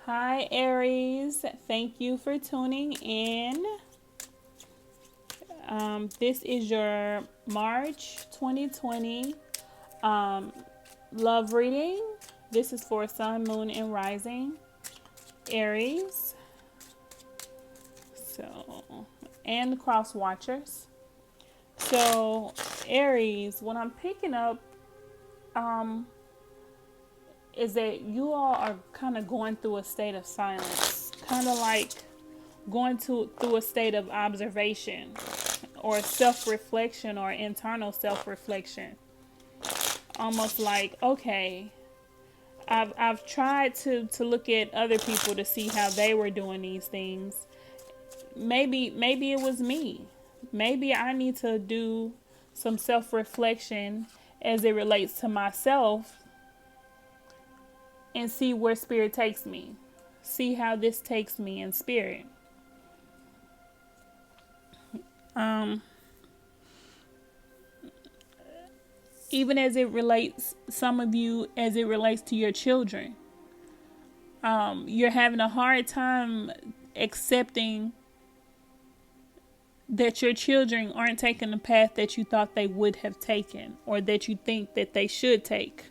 Hi, Aries. Thank you for tuning in. This is your March 2020 um, love reading. This is for Sun, Moon, and Rising, Aries. And cross watchers. So, Aries, what I'm picking up um, is that you all are kind of going through a state of silence, kind of like going through a state of observation or self-reflection or internal self-reflection. Almost like, okay, I've tried to look at other people to see how they were doing these things. Maybe it was me. Maybe I need to do some self-reflection as it relates to myself and see where spirit takes me. See how this takes me in spirit. Um Even as it relates, some of you, as it relates to your children, you're having a hard time accepting that your children aren't taking the path that you thought they would have taken or that you think that they should take,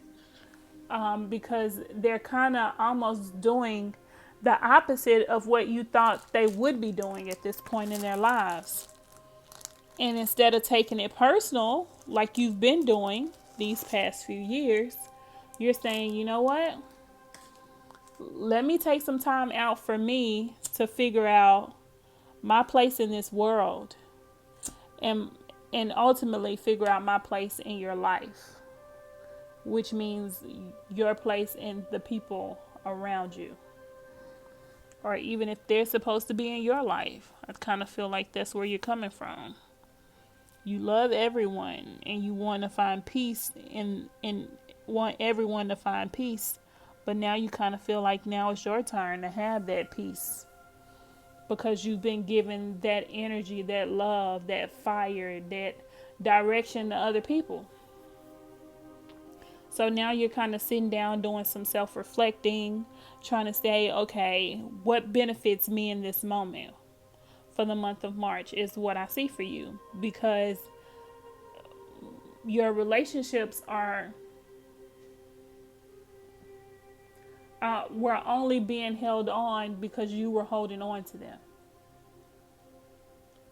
because they're kind of almost doing the opposite of what you thought they would be doing at this point in their lives. And instead of taking it personal, like you've been doing these past few years, you're saying, you know what? Let me take some time out for me to figure out my place in this world and ultimately figure out my place in your life, which means your place in the people around you. Or even if they're supposed to be in your life, I kind of feel like that's where you're coming from. You love everyone and you want to find peace and want everyone to find peace. But now you kind of feel like now it's your turn to have that peace. Because you've been given that energy, that love, that fire, that direction to other people. So now you're kind of sitting down doing some self-reflecting, trying to say, okay, what benefits me in this moment for the month of March is what I see for you. Because your relationships were only being held on because you were holding on to them.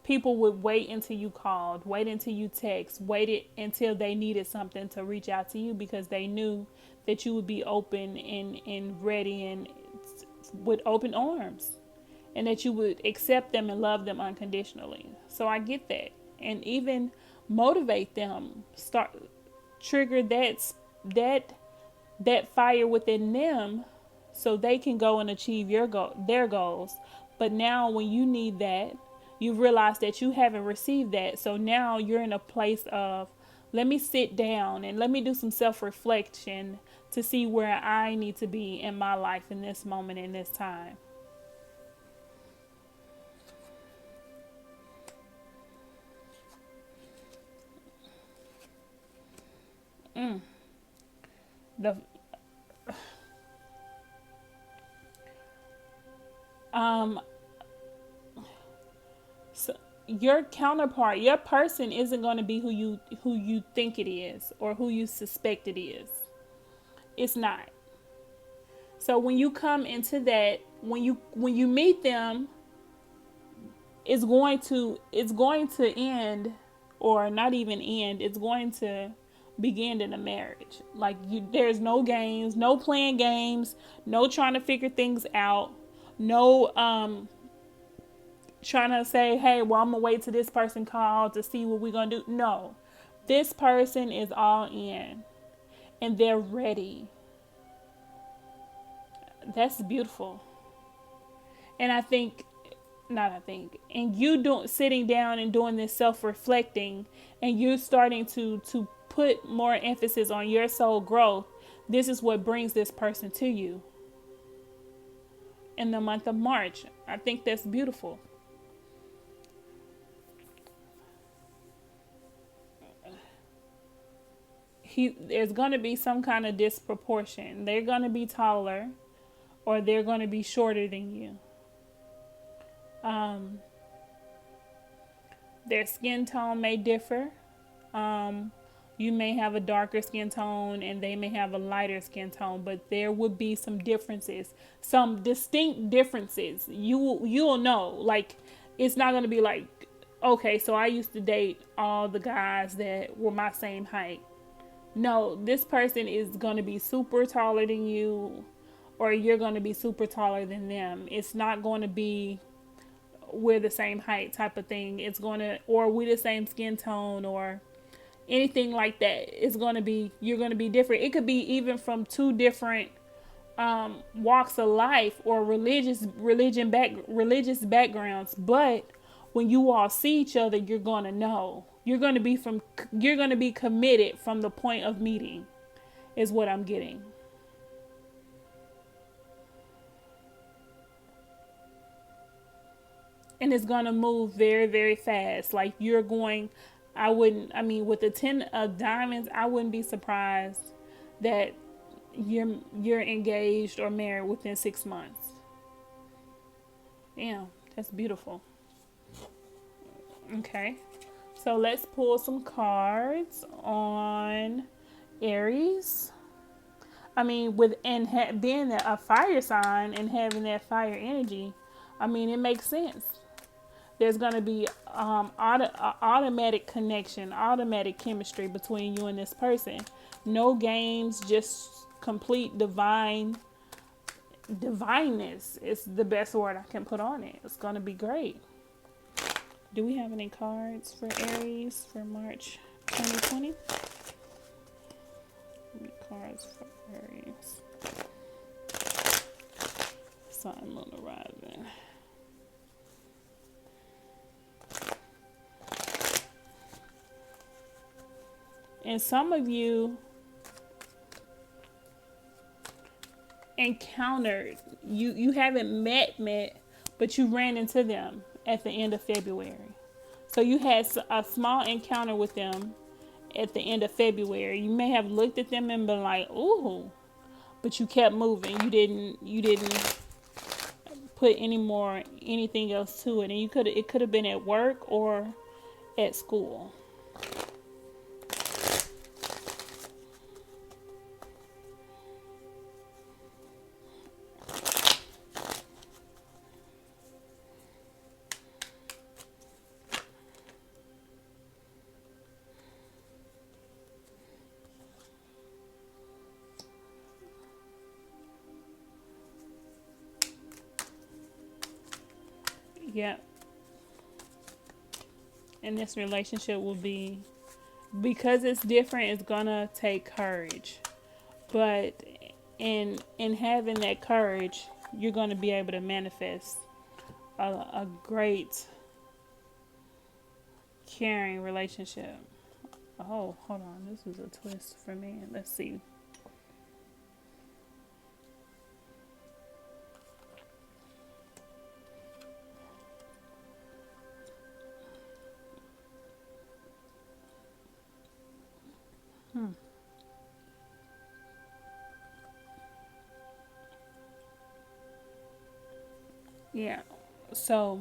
People would wait until you called, wait until you text, waited until they needed something to reach out to you because they knew that you would be open and ready and with open arms, and that you would accept them and love them unconditionally. So I get that. And even motivate them, start trigger that fire within them so they can go and achieve their goals. But now when you need that, you realize that you haven't received that. So now you're in a place of, let me sit down and let me do some self-reflection to see where I need to be in my life in this moment, in this time. The um so your counterpart, your person isn't going to be who you think it is or who you suspect it is. It's not. So when you come into that, when you meet them, it's going to end, or not even end. It's going to begin in a marriage. Like there's no games, no playing games, no trying to figure things out, no trying to say, hey, well, I'm gonna wait till this person calls to see what we're gonna do. No, this person is all in and they're ready. That's beautiful. And and you doing sitting down and doing this self-reflecting, and you're starting to put more emphasis on your soul growth. This is what brings this person to you in the month of March. I think that's beautiful. There's going to be some kind of disproportion. They're going to be taller, or they're going to be shorter than you. Um, their skin tone may differ. Um, you may have a darker skin tone and they may have a lighter skin tone, but there would be some differences, some distinct differences. You'll know. Like, it's not going to be like, okay, so I used to date all the guys that were my same height. No, this person is going to be super taller than you, or you're going to be super taller than them. It's not going to be we're the same height type of thing. It's going to, or we the same skin tone, or anything like that. It's going to be, you're going to be different. It could be even from two different walks of life or religious backgrounds, but when you all see each other, you're going to know. You're going to be committed from the point of meeting, is what I'm getting. And it's going to move very, very fast. Like, you're going, with the 10 of diamonds, I wouldn't be surprised that you're engaged or married within 6 months. Damn, that's beautiful. Okay. So let's pull some cards on Aries. Being a fire sign and having that fire energy, it makes sense. There's going to be automatic connection, automatic chemistry between you and this person. No games, just complete divineness is the best word I can put on it. It's going to be great. Do we have any cards for Aries for March 2020? Cards for Aries. Sun, Moon, Rising. And some of you encountered, you haven't met, but you ran into them at the end of February. So you had a small encounter with them at the end of February. You may have looked at them and been like, ooh, but you kept moving. You didn't put anything else to it. And it could have been at work or at school. Yeah. And this relationship will be, because it's different, it's gonna take courage. But in having that courage, you're gonna be able to manifest a great caring relationship. Oh, hold on. This is a twist for me. Let's see. Yeah. So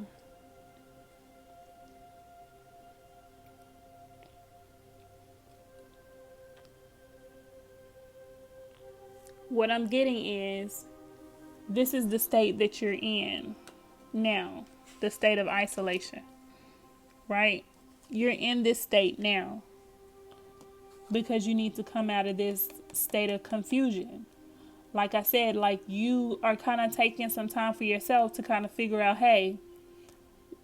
what I'm getting is, this is the state that you're in now, the state of isolation, right? You're in this state now because you need to come out of this state of confusion. Like I said, like, you are kind of taking some time for yourself to kind of figure out, hey,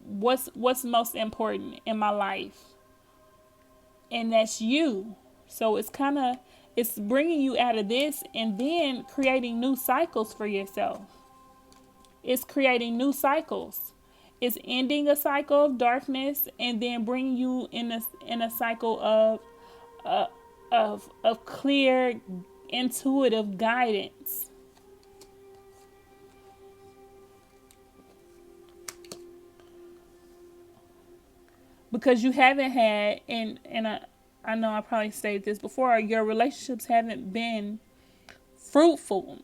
what's most important in my life? And that's you. So it's bringing you out of this and then creating new cycles for yourself. It's creating new cycles. It's ending a cycle of darkness and then bringing you in a cycle of clear, intuitive guidance. Because you haven't had, and I know I probably stated this before, your relationships haven't been fruitful.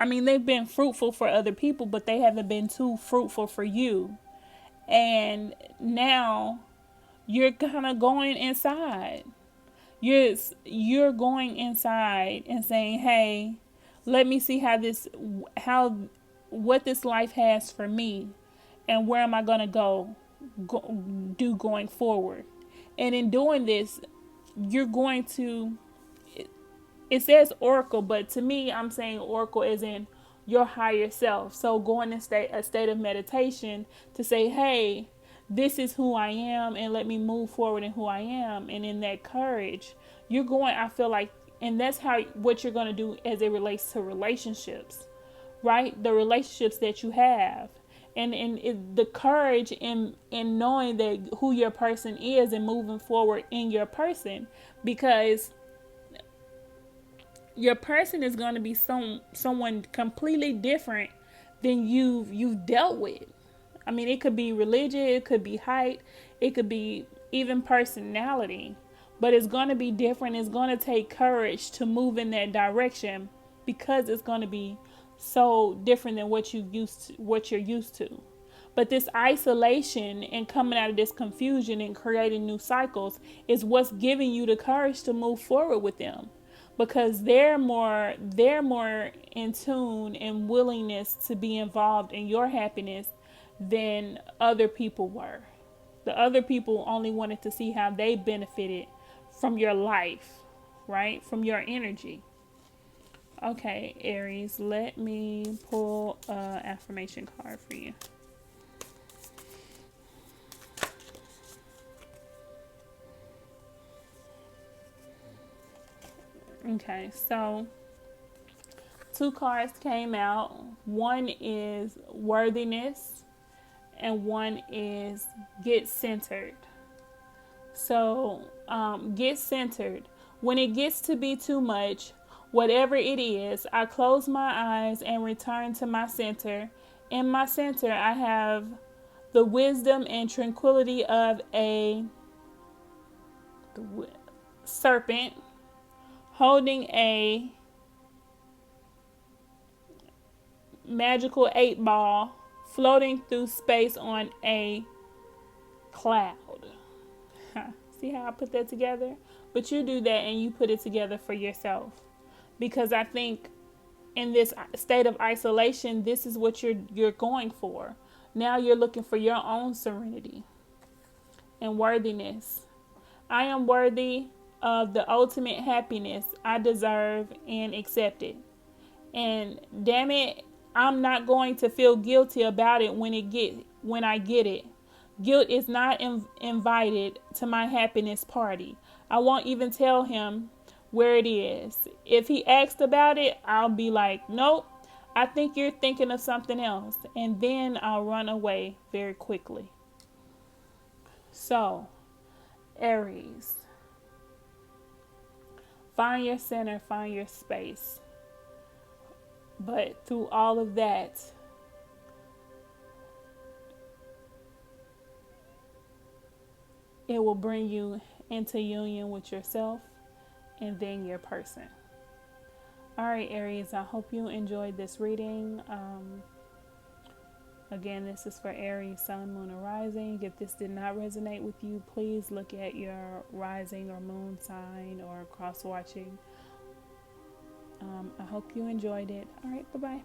I mean, they've been fruitful for other people, but they haven't been too fruitful for you. And now you're kind of going inside. You're going inside and saying, "Hey, let me see how what this life has for me, and where am I gonna do going forward." And in doing this, you're going to. It says oracle, but to me, I'm saying oracle as in your higher self. So going in a state of meditation to say, "Hey, this is who I am, and let me move forward in who I am." And in that courage, you're going. I feel like, and that's how what you're going to do as it relates to relationships, right? The relationships that you have. And the courage in knowing that who your person is and moving forward in your person, because your person is going to be someone completely different than you've dealt with. I mean, it could be religion, it could be height, it could be even personality, but it's going to be different. It's going to take courage to move in that direction because it's going to be so different than what you're used to. But this isolation and coming out of this confusion and creating new cycles is what's giving you the courage to move forward with them, because they're more in tune and willingness to be involved in your happiness than other people were. The other people only wanted to see how they benefited from your life, right? From your energy. Okay, Aries, let me pull an affirmation card for you. Okay, so two cards came out. One is worthiness, and one is get centered. So, get centered. When it gets to be too much, whatever it is, I close my eyes and return to my center. In my center, I have the wisdom and tranquility of a serpent holding a magical 8 ball floating through space on a cloud. See how I put that together? But you do that and you put it together for yourself. Because I think in this state of isolation, this is what you're going for. Now you're looking for your own serenity and worthiness. I am worthy of the ultimate happiness I deserve and accept it. And damn it, I'm not going to feel guilty about it when I get it. Guilt is not invited to my happiness party. I won't even tell him where it is. If he asked about it, I'll be like, "Nope, I think you're thinking of something else." And then I'll run away very quickly. So, Aries, find your center, find your space. But through all of that, it will bring you into union with yourself and then your person. All right, Aries, I hope you enjoyed this reading. Again, this is for Aries, Sun, Moon, or Rising. If this did not resonate with you, please look at your rising or moon sign or cross watching. I hope you enjoyed it. All right, bye-bye.